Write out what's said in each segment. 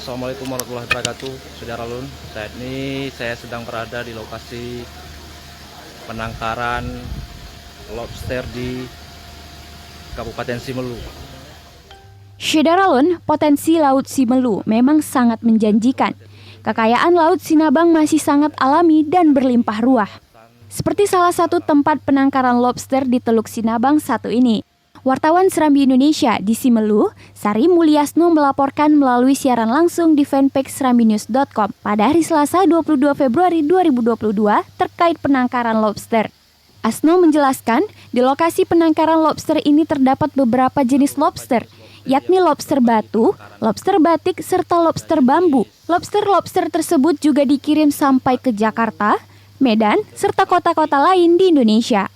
Assalamualaikum warahmatullahi wabarakatuh. Saudara Lun, saat ini saya sedang berada di lokasi penangkaran lobster di Kabupaten Simelu. Saudara Lun, potensi Laut Simelu memang sangat menjanjikan. Kekayaan Laut Sinabang masih sangat alami dan berlimpah ruah. Seperti salah satu tempat penangkaran lobster di Teluk Sinabang satu ini. Wartawan Serambi Indonesia di Simelu, Sari Mulyasno melaporkan melalui siaran langsung di fanpage serambinews.com pada hari Selasa 22 Februari 2022 terkait penangkaran lobster. Asno menjelaskan, di lokasi penangkaran lobster ini terdapat beberapa jenis lobster, yakni lobster batu, lobster batik, serta lobster bambu. Lobster-lobster tersebut juga dikirim sampai ke Jakarta, Medan, serta kota-kota lain di Indonesia.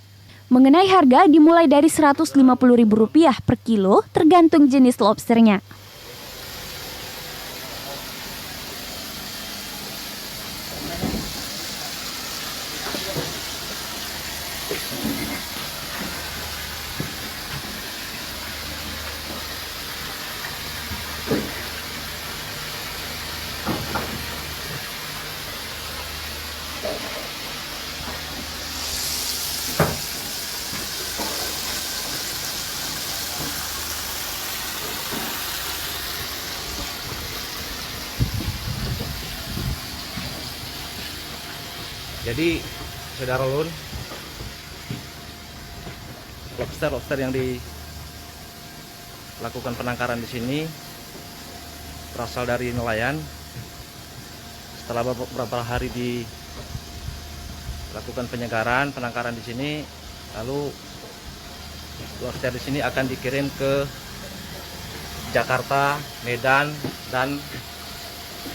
Mengenai harga dimulai dari Rp150.000 per kilo tergantung jenis lobsternya. Jadi, saudara Lun, lobster yang dilakukan penangkaran di sini berasal dari nelayan. Setelah beberapa hari dilakukan penangkaran di sini, lalu lobster di sini akan dikirim ke Jakarta, Medan, dan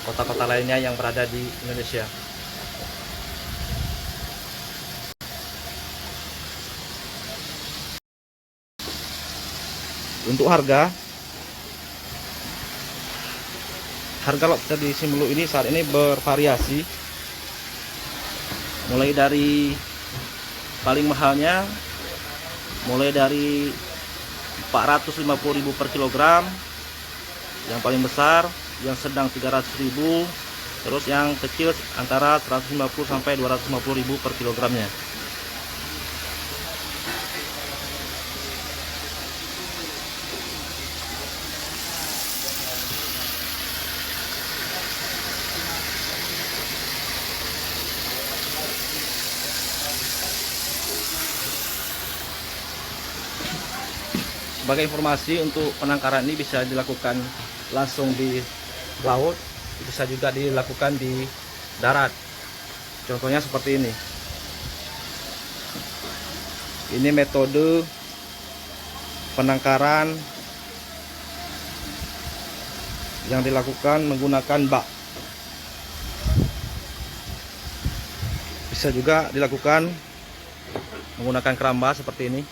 kota-kota lainnya yang berada di Indonesia. Untuk harga lobster di Simelu ini saat ini bervariasi, mulai dari paling mahalnya mulai dari 450.000 per kilogram, yang paling besar, yang sedang 300.000, terus yang kecil antara 150 sampai 250.000 per kilogramnya. Sebagai informasi, untuk penangkaran ini bisa dilakukan langsung di laut, bisa juga dilakukan di darat. Contohnya seperti ini. Ini metode penangkaran yang dilakukan menggunakan bak. Bisa juga dilakukan menggunakan keramba seperti ini.